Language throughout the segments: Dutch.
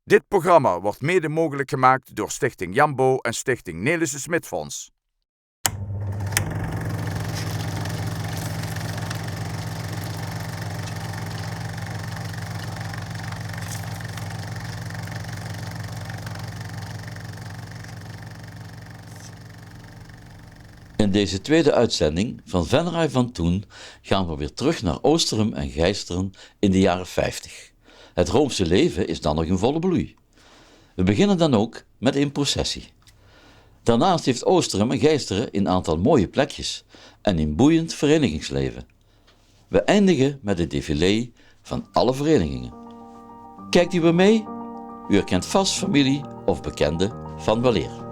Dit programma wordt mede mogelijk gemaakt door Stichting Jambo en Stichting Nelissen Smit Fonds. In deze tweede uitzending van Venray van Toen gaan we weer terug naar Oosterum en Geisteren in de jaren 50. Het Roomse leven is dan nog in volle bloei. We beginnen dan ook met een processie. Daarnaast heeft Oosterum en Geisteren een aantal mooie plekjes en een boeiend verenigingsleven. We eindigen met het défilé van alle verenigingen. Kijkt u weer mee? U herkent vast familie of bekenden van weleer.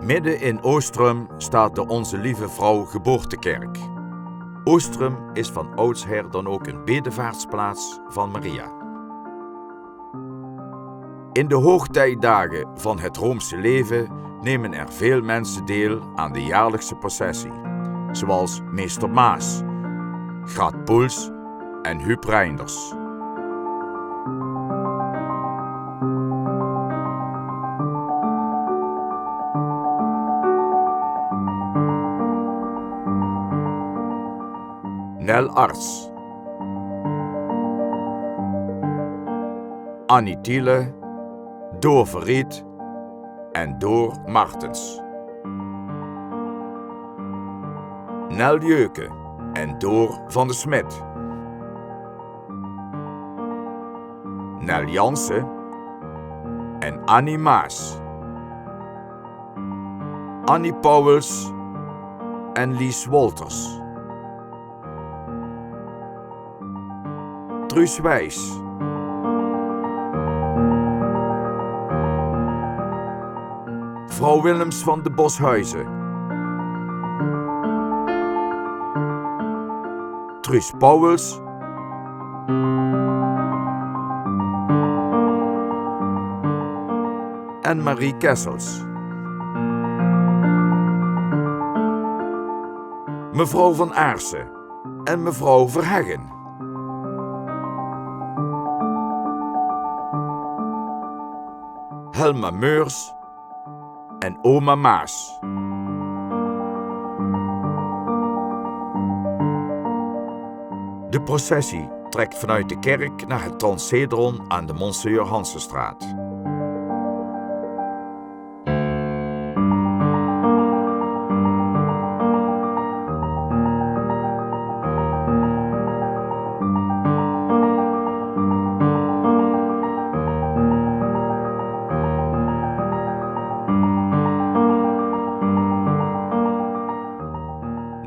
Midden in Oosterum staat de Onze Lieve Vrouw Geboortekerk. Oosterum is van oudsher dan ook een bedevaartsplaats van Maria. In de hoogtijdagen van het Roomse leven nemen er veel mensen deel aan de jaarlijkse processie, zoals meester Maas, Graat Poels en Huub Reinders. Nel Arts, Annie Thiele, Door Verriet en Door Martens. Nel Jeuke en Door van de Smit. Nel Jansen en Annie Maas. Annie Pauwels en Lies Wolters. Truus Wijs. Vrouw Willems van de Boshuizen. Truus Pauwels. En Marie Kessels. Mevrouw van Aarsen en mevrouw Verheggen. Helma Meurs en oma Maas. De processie trekt vanuit de kerk naar het Transcedron aan de Monseigneur Hansenstraat.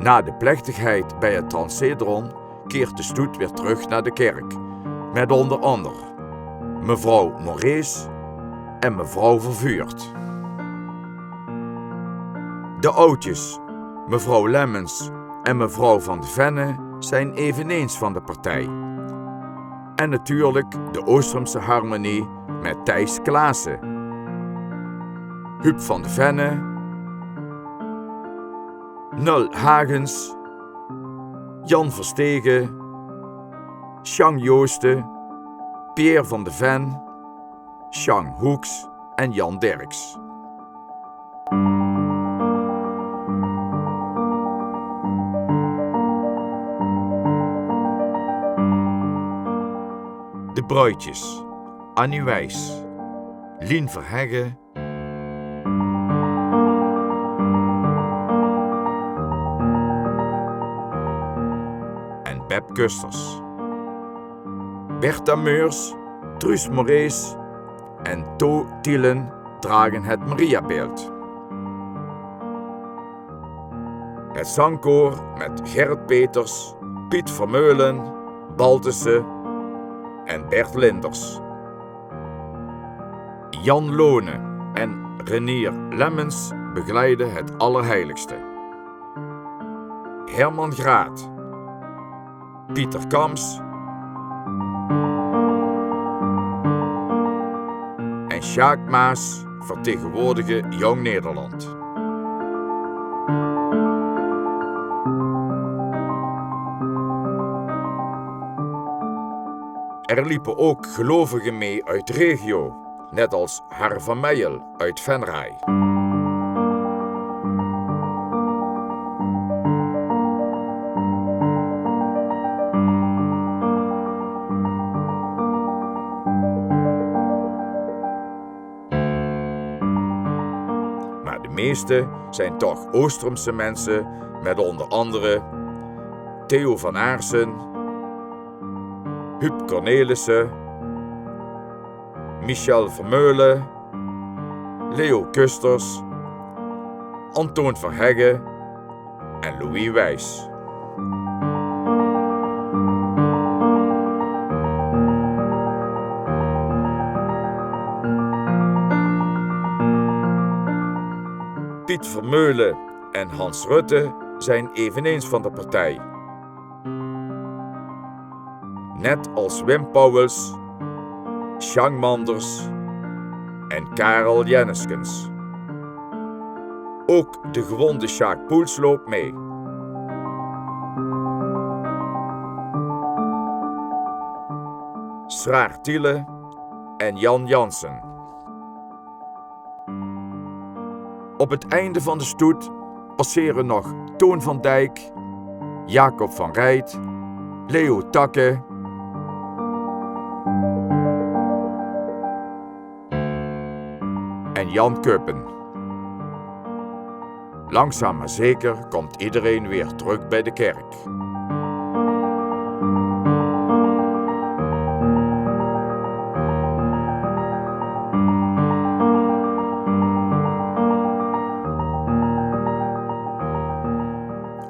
Na de plechtigheid bij het Transcedron keert de stoet weer terug naar de kerk, met onder andere mevrouw Morees en mevrouw Vervuurt. De oudjes, mevrouw Lemmens en mevrouw van de Venne, zijn eveneens van de partij. En natuurlijk de Oosterumse harmonie met Thijs Klaassen, Huub van de Venne, Nul Hagens, Jan Verstegen, Sjang Joosten, Pierre van de Ven, Sjang Hoeks en Jan Derks. De bruidjes, Annie Wijs, Lien Verheggen, Beb Kusters. Bertha Meurs, Truus Morees en To Thielen dragen het Mariabeeld. Het zangkoor met Gerrit Peters, Piet Vermeulen, Baltussen en Bert Linders. Jan Lone en Renier Lemmens begeleiden het Allerheiligste. Herman Graat, Pieter Kams en Sjaak Maas vertegenwoordigen Jong Nederland. Er liepen ook gelovigen mee uit de regio, net als Har van Meijel uit Venray. Maar de meeste zijn toch Oostrumse mensen, met onder andere Theo van Aarsen, Huub Cornelissen, Michel Vermeulen, Leo Kusters, Antoon Verheggen en Louis Wijs. Piet Vermeulen en Hans Rutte zijn eveneens van de partij. Net als Wim Pauwels, Sjang Manders en Karel Jenneskens. Ook de gewonde Sjaak Poels loopt mee. Sraar Thiele en Jan Jansen. Op het einde van de stoet passeren nog Toon van Dijk, Jacob van Rijt, Leo Takke en Jan Kuppen. Langzaam maar zeker komt iedereen weer terug bij de kerk.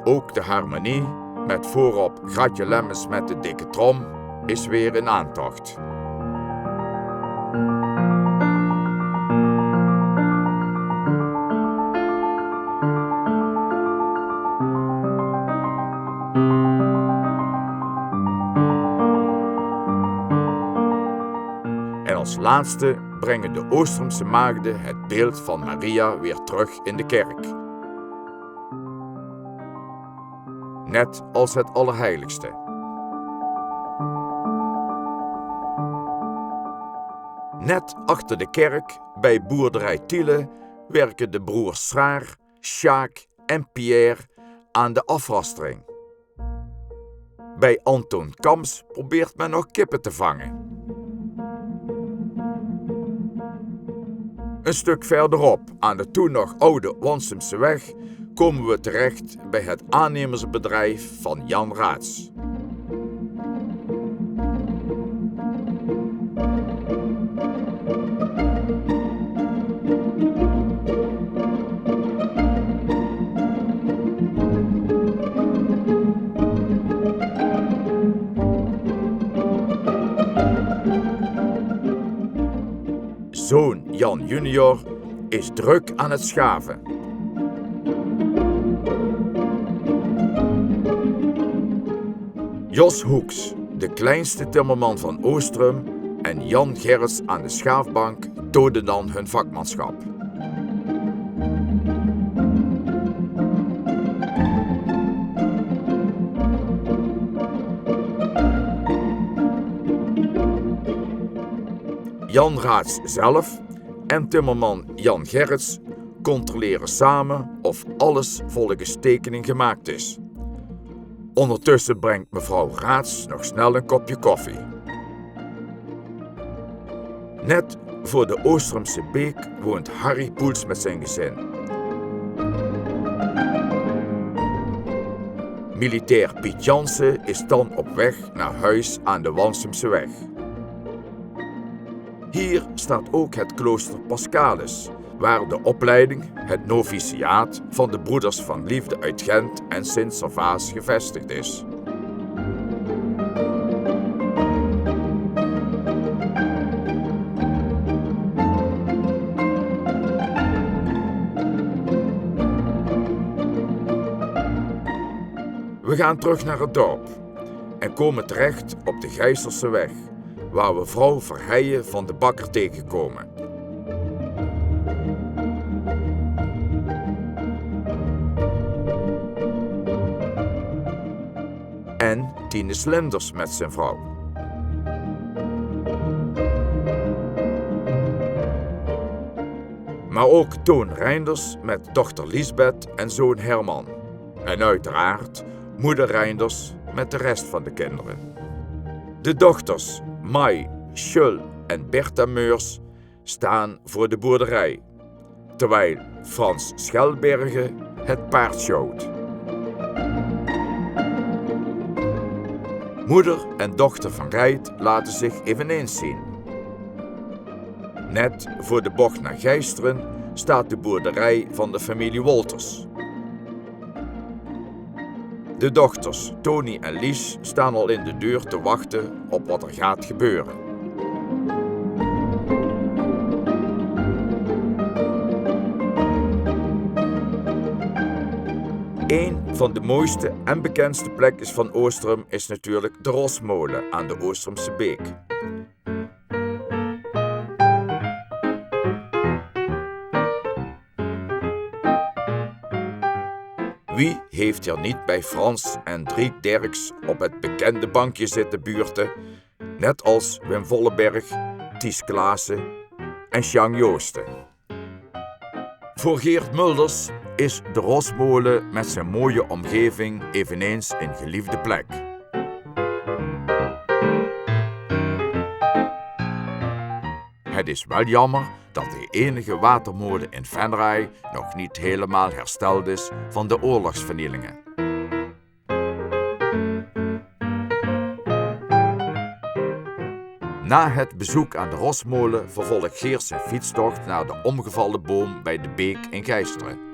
Ook de harmonie, met voorop Gratje Lemmens met de dikke trom, is weer in aantocht. En als laatste brengen de Oostrumse maagden het beeld van Maria weer terug in de kerk. Net als het Allerheiligste. Net achter de kerk, bij boerderij Thiele, werken de broers Sraar, Sjaak en Pierre aan de afrastering. Bij Anton Kams probeert men nog kippen te vangen. Een stuk verderop, aan de toen nog oude Wansumse weg, komen we terecht bij het aannemersbedrijf van Jan Raats. Zoon Jan junior is druk aan het schaven. Jos Hoeks, de kleinste timmerman van Oostrum, en Jan Gerrits aan de schaafbank tonen dan hun vakmanschap. Jan Raats zelf en timmerman Jan Gerrits controleren samen of alles volgens tekening gemaakt is. Ondertussen brengt mevrouw Raats nog snel een kopje koffie. Net voor de Oostrumse beek woont Harry Poels met zijn gezin. Militair Piet Jansen is dan op weg naar huis aan de Wansumse weg. Hier staat ook het klooster Paschalis, waar de opleiding, het noviciaat van de Broeders van Liefde uit Gent en Sint-Servaas gevestigd is. We gaan terug naar het dorp en komen terecht op de Gijselse weg, waar we vrouw Verheijen van de bakker tegenkomen. En Tine Slenders met zijn vrouw. Maar ook Toon Reinders met dochter Liesbeth en zoon Herman. En uiteraard moeder Reinders met de rest van de kinderen. De dochters Mai, Schul en Bertha Meurs staan voor de boerderij, terwijl Frans Schelbergen het paard sjouwt. Moeder en dochter van Rijt laten zich eveneens zien. Net voor de bocht naar Gijsteren staat de boerderij van de familie Wolters. De dochters Tony en Lies staan al in de deur te wachten op wat er gaat gebeuren. Een van de mooiste en bekendste plekjes van Oostrum is natuurlijk de Rosmolen aan de Oostrumse Beek. Wie heeft er niet bij Frans en Driek Derks op het bekende bankje zitten buurten, net als Wim Volleberg, Ties Klaassen en Sjang Joosten. Voor Geert Mulders is de Rosmolen met zijn mooie omgeving eveneens een geliefde plek. Het is wel jammer dat de enige watermolen in Venray nog niet helemaal hersteld is van de oorlogsvernielingen. Na het bezoek aan de Rosmolen vervolgt Geert zijn fietstocht naar de omgevallen boom bij de Beek in Gijsteren.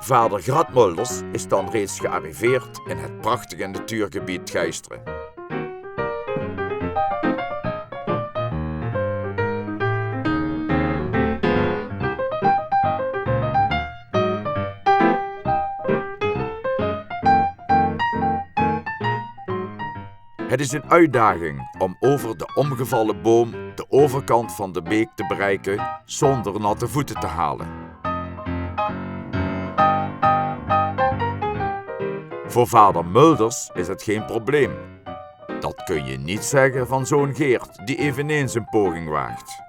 Vader Gradmulders is dan reeds gearriveerd in het prachtige natuurgebied Gijsteren. Het is een uitdaging om over de omgevallen boom de overkant van de beek te bereiken zonder natte voeten te halen. Voor vader Mulders is het geen probleem. Dat kun je niet zeggen van zoon Geert, die eveneens een poging waagt.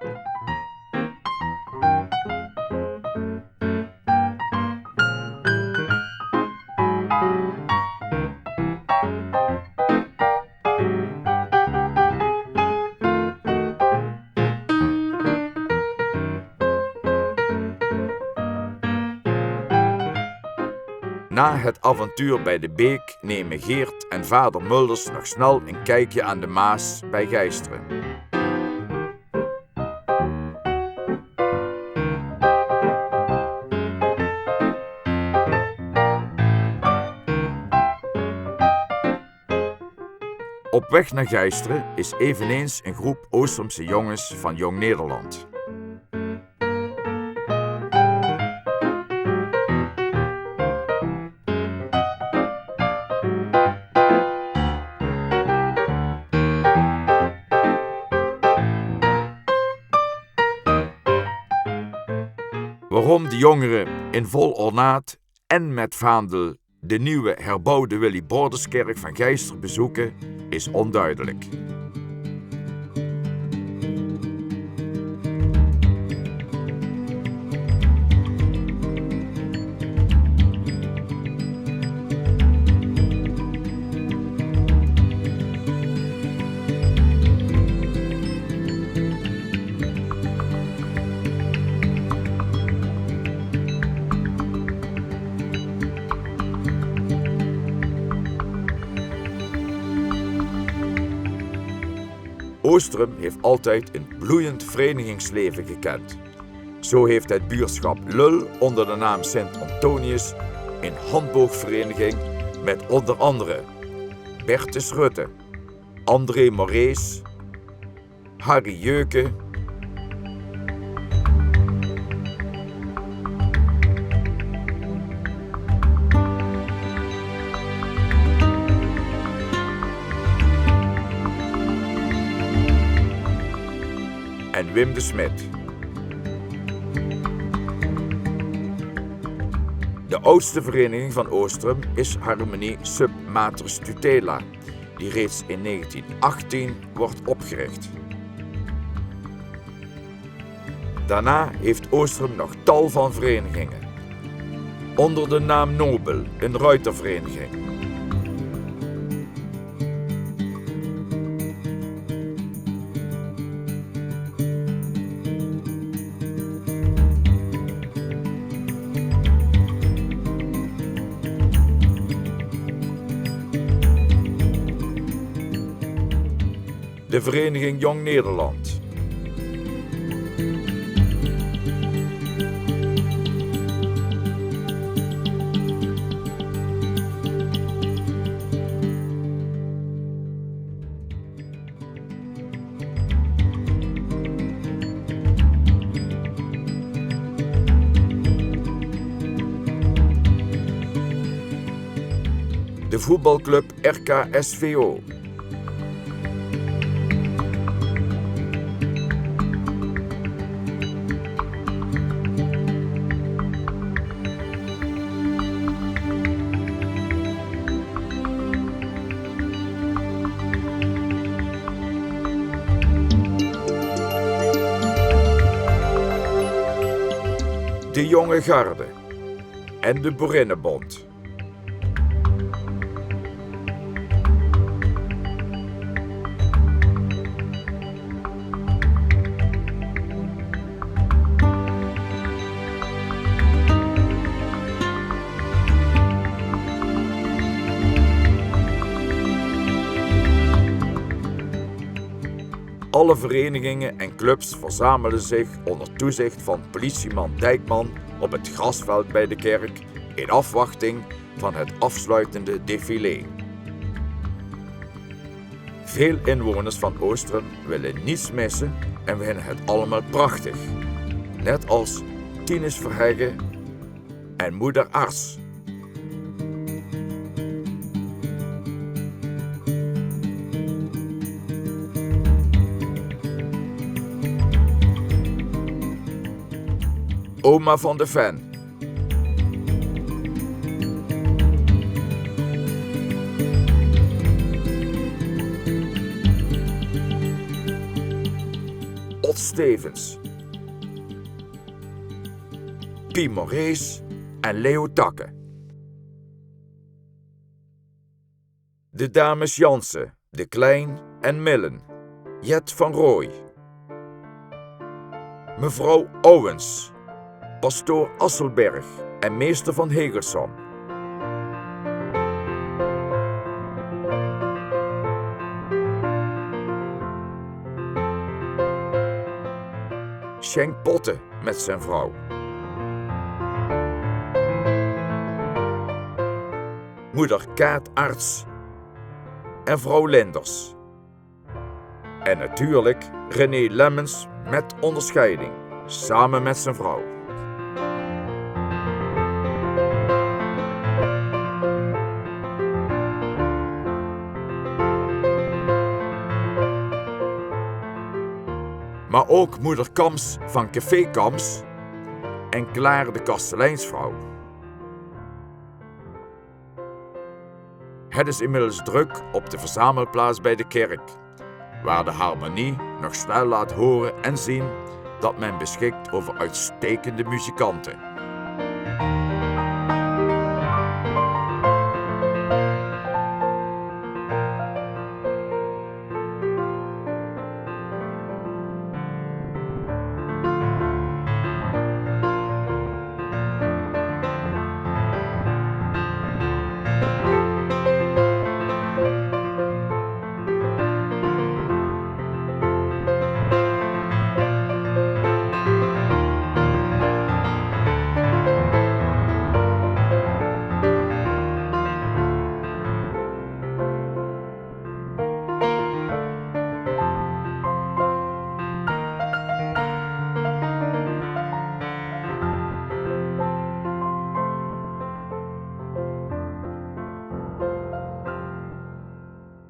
Na het avontuur bij de beek nemen Geert en vader Mulders nog snel een kijkje aan de Maas bij Gijsteren. Op weg naar Gijsteren is eveneens een groep Oostrumse jongens van Jong Nederland. Waarom de jongeren in vol ornaat en met vaandel de nieuwe herbouwde Willy Borderskerk van Gijsteren bezoeken, is onduidelijk. Oostrum heeft altijd een bloeiend verenigingsleven gekend. Zo heeft het buurtschap Lul onder de naam Sint Antonius een handboogvereniging met onder andere Bertus Rutte, André Morees, Harry Jeuke, en Wim de Smit. oudste vereniging van Oostrum is Harmonie Sub Matres Tutela, die reeds in 1918 wordt opgericht. Daarna heeft Oostrum nog tal van verenigingen. Onder de naam Nobel, een ruitervereniging. De vereniging Jong Nederland. De voetbalclub RKSVO. De Jonge Garde en de Boerinnenbond. Alle verenigingen en clubs verzamelen zich onder toezicht van politieman Dijkman op het grasveld bij de kerk in afwachting van het afsluitende défilé. Veel inwoners van Oostrum willen niets missen en vinden het allemaal prachtig. Net als Tinus Verheggen en moeder Ars. Oma van de Ven. Ot Stevens. Pie Morees en Leo Takke. De dames Jansen, De Klein en Millen. Jet van Rooij. Mevrouw Owens. Pastoor Asselberg en meester van Hegelsom. Schenk Potten met zijn vrouw. Moeder Kaat Arts en vrouw Linders. En natuurlijk René Lemmens met onderscheiding, samen met zijn vrouw. Maar ook moeder Kams van Café Kams en Klaar de kasteleinsvrouw. Het is inmiddels druk op de verzamelplaats bij de kerk, waar de harmonie nog snel laat horen en zien dat men beschikt over uitstekende muzikanten.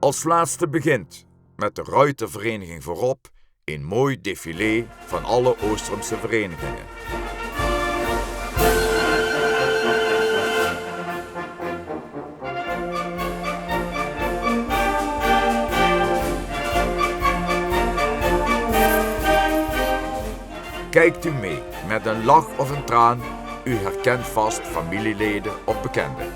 Als laatste begint, met de ruitervereniging voorop, een mooi défilé van alle Oostrumse verenigingen. Kijkt u mee met een lach of een traan, u herkent vast familieleden of bekenden.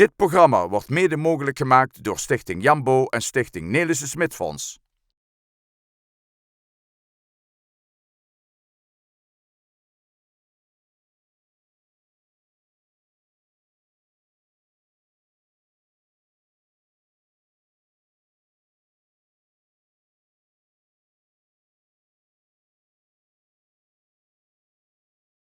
Dit programma wordt mede mogelijk gemaakt door Stichting Jambo en Stichting Nelissen Smit Fonds.